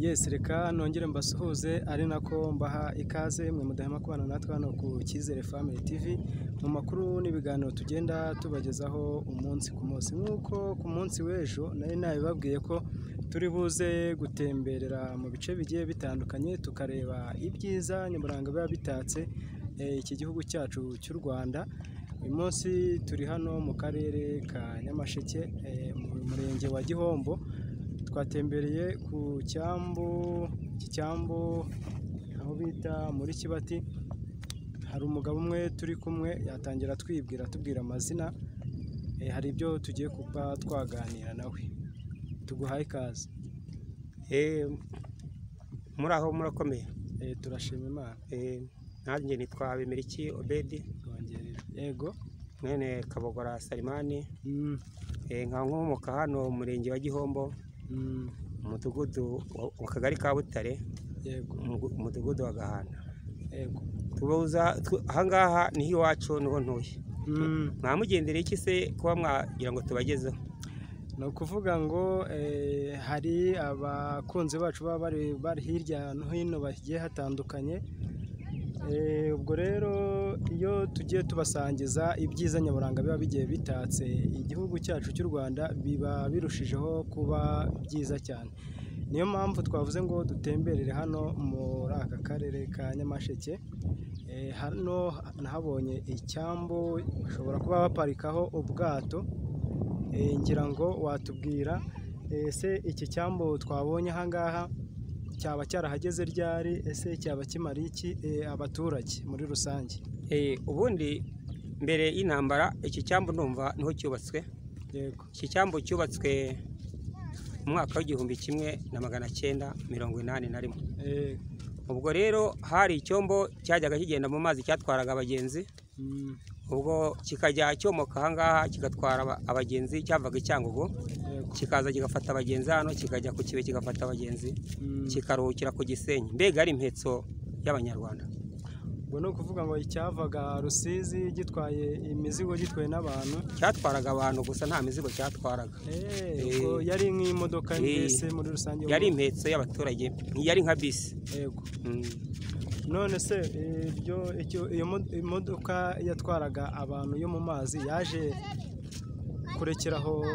Yes, reka nongere mbasuhuze ari nako mbaha ikaze mwe mudahema kubana natwe hano ku Cyizere Family TV mu makuru n'ibiganiro tugenda tubagezaho umunsi ku munsi. Nk'uko ku munsi w'ejo nari nabibabwiye ko turi buze gutemberera mu bice bigiye bitandukanye tukareba ibyiza nyaburanga biba bitatse iki gihugu cyacu cy'u Rwanda. Uyu munsi turi hano mu karere ka Nyamasheke mu murenge wa Gihombo. Twatembereye ku cyambu aho bita muri Kibati. Hari umugabo umwe turi kumwe yatangira tubwira amazina, hari ibyo tugiye kuba twaganira nawe. Tuguhaye ikaze. Muraho murakomeye. Turashima Imana. Nanjye nitwa Bemeriki Obedi. Yego. Mwene Kabogora Salimani. Nkomoka hano mu murenge wa Gihombo. Umudugudu wa Kagari ka Butare. Yego. Umudugudu wa Gahana. Yego. Tubuza ahangaha niho iwacu niho ntuye. Mwamugendereye iki se kuba mwagira ngo tubagezeho? Ni ukuvuga ngo hari abakunzi bacu baba bari hirya no hino bagiye hatandukanye. Ubwo rero iyo tugiye tubasangiza ibyiza nyaburanga biba bigiye bitatse igihugu cyacu cy'u Rwanda, biba birushijeho kuba byiza cyane. Niyo mpamvu twavuze ngo dutemberere hano muri aka karere ka Nyamasheke. Hano nahabonye icyambu bashobora kuba baparikaho ubwato. Ngira ngo watubwira ese iki cyambu twabonye ahangaha cyaba cyarahageze ryari, ese cyaba kimara iki abaturage muri rusange? Ubundi mbere y'intambara iki cyambu ndumva niho cyubatswe. Yego. Iki cyambu cyubatswe mu mwaka w'1981. Ubwo rero hari icyombo cyajyaga kigenda mu mazi cyatwaraga abagenzi. Ubwo kikajya cyomoka ahangaha kigatwara abagenzi, cyavaga i Cyangugu kikaza kigafata abagenzi hano, kikajya ku Kibe kigafata abagenzi, kikaruhukira ku Gisenyi. Mbega ari impetso y'Abanyarwanda. Ubwo ni ukuvuga ngo icyavaga Rusizi gitwaye imizigo, gitwaye n'abantu. Cyatwaraga abantu gusa nta mizigo cyatwaraga. Ubwo yari nk'imodoka mbese muri rusange. Yari impetso y'abaturage, yari nka bisi. Yego. None se iyo imodoka yatwaraga abantu yo mu mazi yaje kurekeraho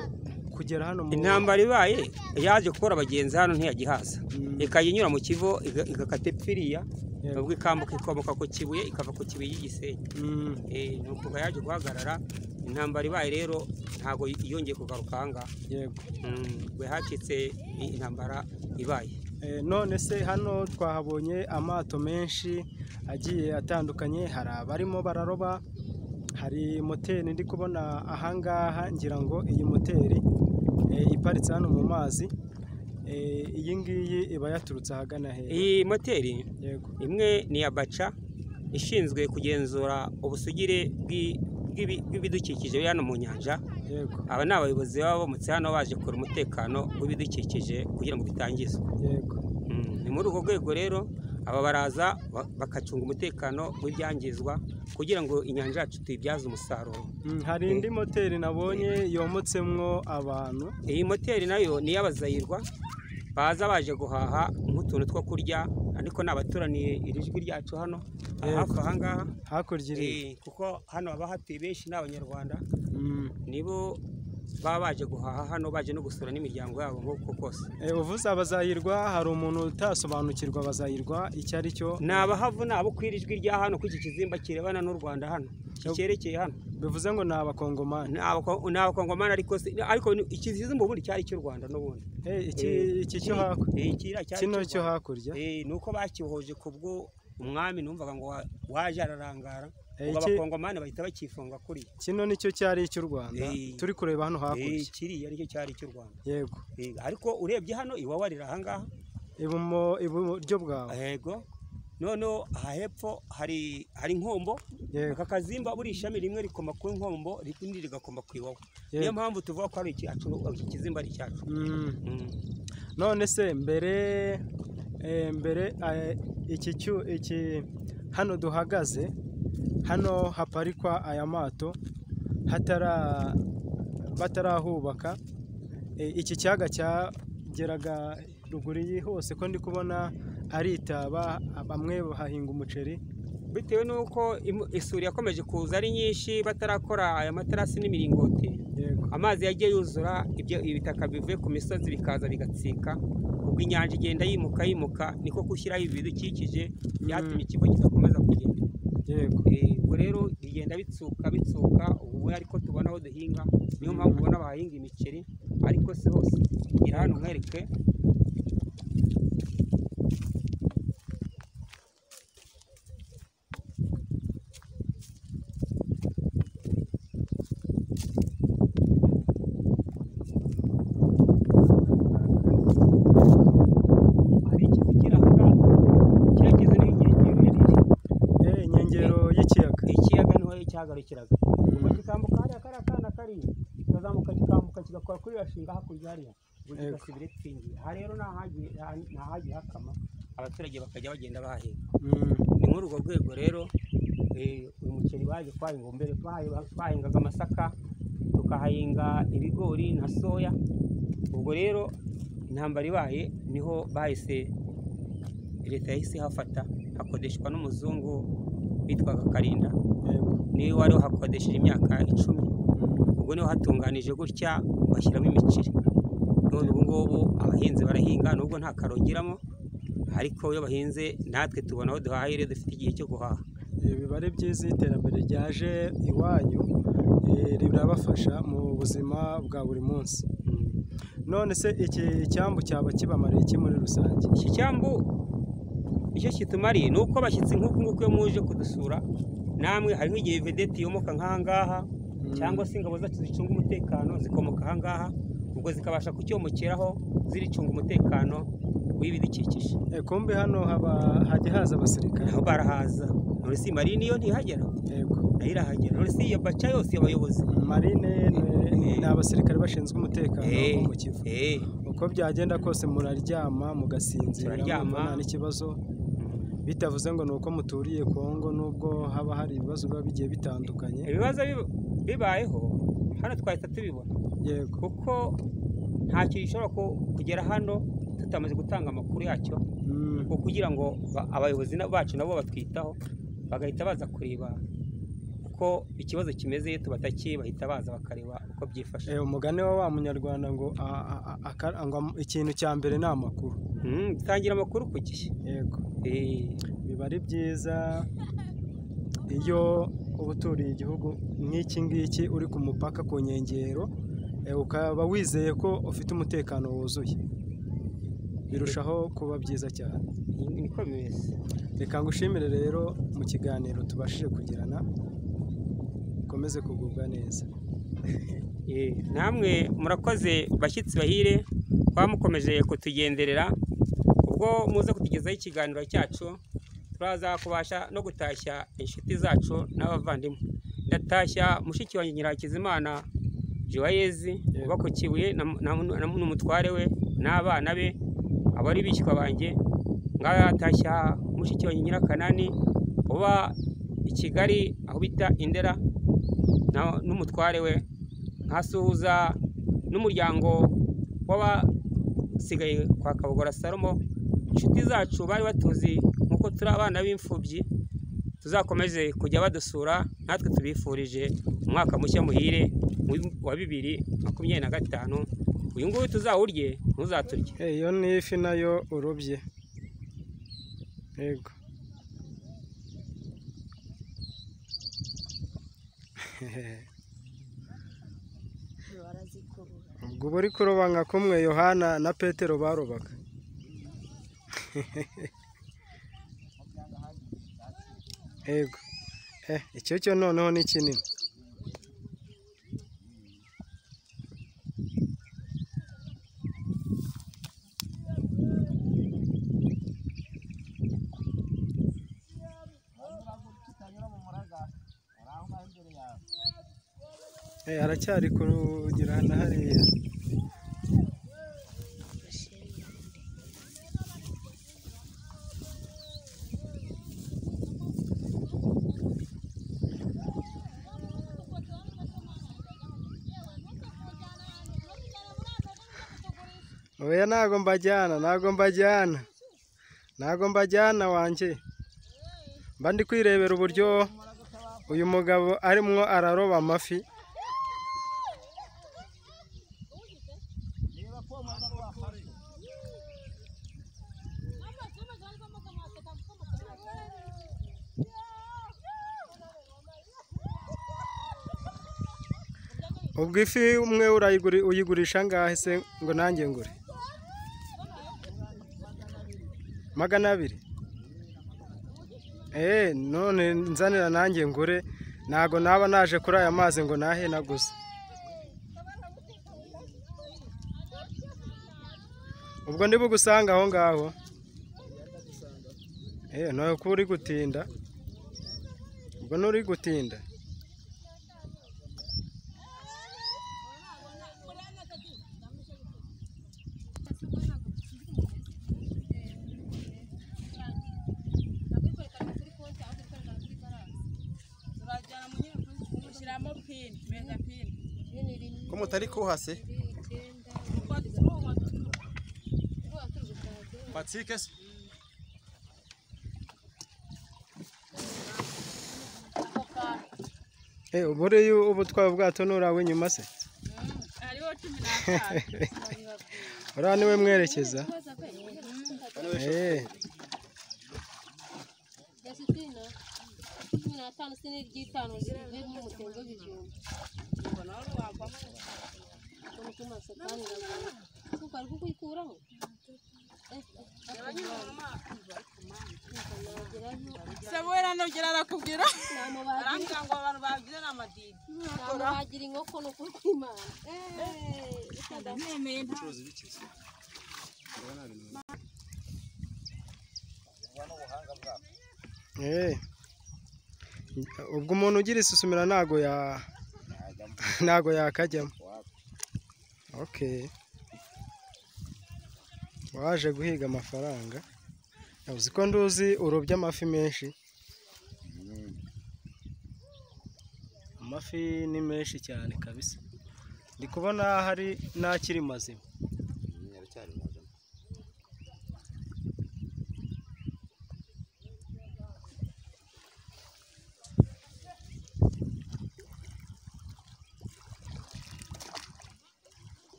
kugera hano mu intambara ibaye, yaje gukora abagenzi hano ntiyagihaza. Ikajya inyura mu Kivu igakata epfiriya, ubwo ikambuka ikomoka ku Kibuye ikava ku Kibuye y'Igisenyi. Nuko yaje guhagarara. Intambara ibaye rero ntago yongeye kugaruka ahangaha. Yego. We hacitse intambara ibaye. None se hano twahabonye amato menshi agiye atandukanye, hari abarimo bararoba, hari moteri ndi kubona ahangaha. Ngira ngo iyi moteri iparitse hano mu mazi, iyi ngiyi iba yaturutse ahagana hera. Iyi moteri imwe ni iya Baca ishinzwe kugenzura ubusugire bw'ibidukikije hano mu nyanja. Aba ni abayobozi baba bomutse hano baje gukora umutekano w'ibidukikije kugira ngo bitangizwe. Ni muri urwo rwego rero aba baraza bakacunga umutekano w'ibyangizwa kugira ngo inyanja yacu tuyibyaze umusaruro. Hari indi moteri nabonye yomotsemwo abantu. Iyi moteri nayo ni iy'abazayirwa baza baje guhaha nk'utuntu two kurya, ariko n'abaturaniye iri jwi ryacu hano hafi ahangaha hakurya iri, kuko hano haba hatuye benshi n'Abanyarwanda. Nibo baba baje guhaha hano, baje no gusura n'imiryango yabo nk'uko kose. Uvuze abazayirwa, hari umuntu utasobanukirwa abazayirwa icyo ari cyo? Ni abahavu, ni abo kwira ijwi rya hano ko iki kizimba kirebana n'u Rwanda hano cyerekeye hano. Bivuze ngo ni abakongomani. Ni abakongomani, ariko iki kizimba ubundi cyari cy'u Rwanda n'ubundi. Iki cyo hakurya, kino cyo hakurya ni uko bakihoje kubwo umwami numvaga ngo waje ararangara, ubwo abakongomani bahita bakifunga kuri. Kino nicyo cyari icy'u Rwanda turi kureba hano hakurya. Kiriya nicyo cyari icy'u Rwanda. Yego. Ariko urebye hano iwawarira ahangaha iburyo bwawe. Yego. Noneho aha hepfo hari inkombo. Aka kazimba buri ishami rimwe rikoma ku nkombo, irindi rigakoma ku iwawa. Niyo mpamvu tuvuga ko ari iki kizimba ari cyacu. None se mbere iki hano duhagaze, hano haparikwa aya mato batarahubaka. Iki cyaga cyageraga ruguru iyi hose ko ndi kubona ari itaba, bamwe bahahinga umuceri bitewe n'uko isuri yakomeje kuza ari nyinshi batarakora aya materasi n'imiringoti. Amazi yagiye yuzura, ibitaka bivuye ku misozi bikaza bigatsika, ubwo inyanja igenda yimuka niko gushyiraho ibidukikije byatumye ikigo kidakomeza kugenda. Ubwo rero bigenda bitsuka ubu ariko tubona aho duhinga, niyo mpamvu ubona bahinga imiceri, ariko se hose gira hano nkwereke. Cyagarukiraga kikambuka hariya kariya kana kari kazamuka kikambuka kigakora kuri yashinga hakurya hariya kigasibira tsingi. Aha rero nahagiye hakama, abaturage bakajya bagenda bahahinga. Ni muri urwo rwego rero uyu muceri baje kwahinga. Mbere twahingaga amasaka, tukahahinga ibigori na soya. Ubwo rero intambara ibaye niho bahise leta yahise hafata, hakodeshwa n'umuzungu witwaga Karinda, niwe wari hakodesheje imyaka 10. Ubwo niho hatunganije gutya bashyiramo imiceri. None ubu ngubu abahinzi barahinga, nubwo nta karongeramo, ariko iyo bahinze natwe tubona aho duhahire, dufite igihe cyo guhaha. Biba ari byiza iterambere ryaje iwanyu, rirabafasha mu buzima bwa buri munsi. None se iki cyambu cyaba kibamariye iki muri rusange? Iki cyambu icyo kitumariye ni uko abashyitsi nk'uko iyo muje kudusura namwe, hari nk'igihe vedeti yomoka nk'ahangaha, cyangwa se ingabo zacu zicunga umutekano zikomoka ahangaha, ubwo zikabasha kucyomokeraho ziricunga umutekano w'ibidukikije. Kumbe hano hajya haza abasirikare? Naho barahaza. None si marine iyo ntihagera? Nayo irahagera. None si iyo baca yose y'abayobozi? Marine ni abasirikare bashinzwe umutekano wo mu Kivu. Uko byagenda kose muraryama mugasinzira, nta n'ikibazo, bitavuze ngo ni uko muturiye Kongo, nubwo haba hari ibibazo biba bigiye bitandukanye. Ibibazo bibayeho hano twahita tubibona, kuko nta kintu gishobora kugera hano tutamaze gutanga amakuru yacyo, kugira ngo abayobozi bacu nabo batwitaho, bagahita baza kureba uko ikibazo kimeze. Iyo tubatakiye bahita baza bakareba uko byifashe. Umugani wa munyarwanda ngo ikintu cya mbere ni amakuru. Dutangira amakuru ku gihe. Biba ari byiza iyo uba uturiye igihugu nk'iki ngiki, uri ku mupaka ku nkengero, ukaba wizeye ko ufite umutekano wuzuye, birushaho kuba byiza cyane. Niko bimeze. Reka ngushimire rero mu kiganiro tubashije kugirana, ukomeze kugubwa neza. Namwe murakoze bashyitsi bahire, kuba mukomeje kutugenderera. Ubwo muze kutugezaho ikiganiro cyacu, turaza kubasha no gutashya inshuti zacu n'abavandimwe. Ndatashya mushiki wanjye Nyirakizimana Joyezi uba ku Kibuye n'umutware we n'abana be, abari bishywa banjye. Ngatashya mushiki wanjye Nyirakanani uba i Kigali aho bita Indera n'umutware we. Nkasuhuza n'umuryango w'abasigaye kwa Kabogora Salomo, inshuti zacu bari batuzi nk'uko turi abana b'imfubyi. Tuzakomeze kujya badusura, natwe tubifurije umwaka mushya muhire wa 2025. Uyu nguyu tuzawurye ntuzaturye. Iyo ni ifi nayo urobye. Yego. Ubwo buri kuroba nka kumwe Yohana na Petero barobaga. Yego. Icyo cyo noneho ni kinini. Aracyari kugira na hariya. oya ntago mbajyana wanjye, mba ndi kwirebera uburyo uyu mugabo arimo araroba amafi. ubwo ifi umwe uyigurisha angahe se ngo nanjye ngure? 200. none nzanira nanjye ngure, ntago naba naje kuri aya mazi ngo nahe naguze. ubwo ndi bugusanga aho ngaho. nawe ko uri gutinda, ubwo nturi gutinda. ko mutari kuhase Patrick se ubu twawe ubwato nurawe inyuma se? hariho 15. uriya niwe mwerekeza? Sabora nogera arakubwira arambwira ngo abantu bagize n'amadini bagira inkoko no kwimana ubwo umuntu ugira isusumira ntago yakajyamo. waje guhiga amafaranga, uzi ko nduzi urobye amafi menshi. amafi ni menshi cyane kabisa, ndi kubona hari n'akiri mazima.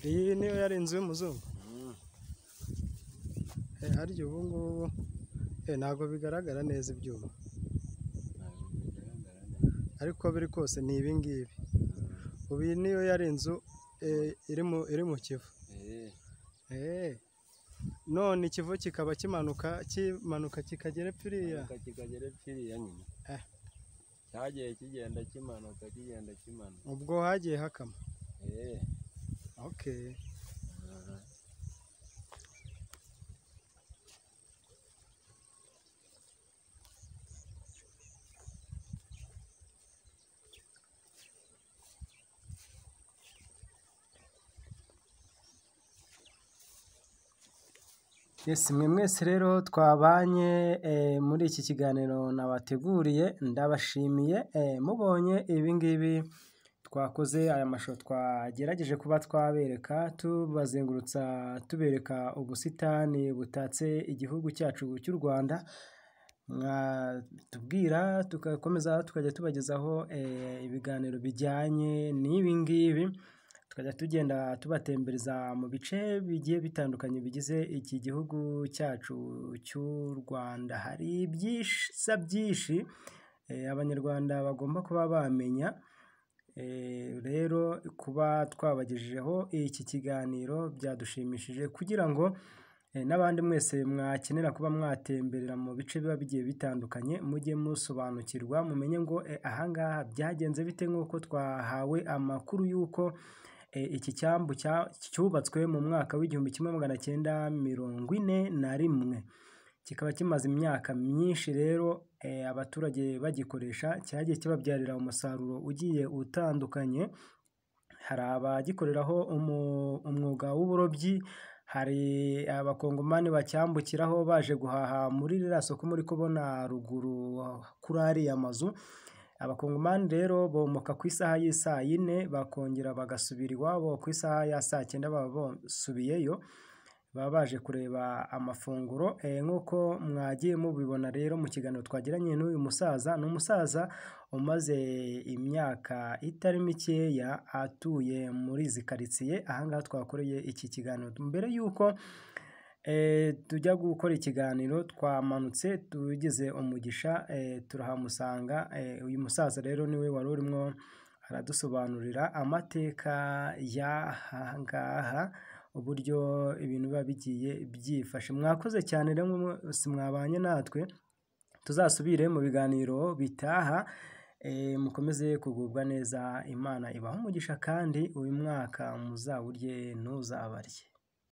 iyi niyo yari inzu y'umuzungu. harya ubu ngubu ntabwo bigaragara neza ibyuma, ariko biri kose ni ibi ngibi. ubu iyi niyo yari inzu iri mu Kivu. none Ikivu kikaba kimanuka kikagera piriya nyine. cyagiye kigenda kimanuka ubwo hagiye hakama. mwe mwese rero twabanye muri iki kiganiro nabateguriye, ndabashimiye. mubonye ibi ngibi twakoze, aya mashusho twagerageje kuba twabereka, tubazengurutsa tubereka ubusitani butatse igihugu cyacu cy'u Rwanda, tubwira tugakomeza tukajya tubagezaho ibiganiro bijyanye n'ibi ngibi, tukajya tugenda tubatembereza mu bice bigiye bitandukanye bigize iki gihugu cyacu cy'u Rwanda. hari ibyiza byinshi abanyarwanda bagomba kuba bamenya. rero kuba twabagejejeho iki kiganiro byadushimishije, kugira ngo n'abandi mwese mwakenera kuba mwatemberera mu bice biba bigiye bitandukanye mujye musobanukirwa, mumenye ngo ahangaha byagenze bite, nk'uko twahawe amakuru y'uko iki cyambu cyubatswe mu mwaka w'1941, kikaba kimaze imyaka myinshi. rero abaturage bagikoresha cyagiye kibabyarira umusaruro ugiye utandukanye, hari abagikoreraho umwuga w'uburobyi, hari abakongomani bacyambukiraho baje guhaha muri ririya soko muri kubona ruguru kuri ariya mazu. Abakongomani rero bomoka ku isaha y'isaa yine bakongera bagasubira iwabo ku isaha ya saa cyenda baba basubiyeyo, baba baje kureba amafunguro. Nk'uko mwagiye mubibona rero mu kiganiro twagiranye n'uyu musaza, ni umusaza umaze imyaka itari mikeya atuye muri izi karitsiye, ahangaha twakoreye iki kiganiro. Mbere y'uko tujya gukora ikiganiro twamanutse tugize umugisha turahamusanga. Uyu musaza rero niwe wari urimo aradusobanurira amateka y'ahangaha, uburyo ibintu biba bigiye byifashe. Mwakoze cyane rero mwabanye natwe, tuzasubire mu biganiro bitaha. Mukomeze kugubwa neza, Imana ibahe umugisha kandi uyu mwaka muzawurye ntuzabarye.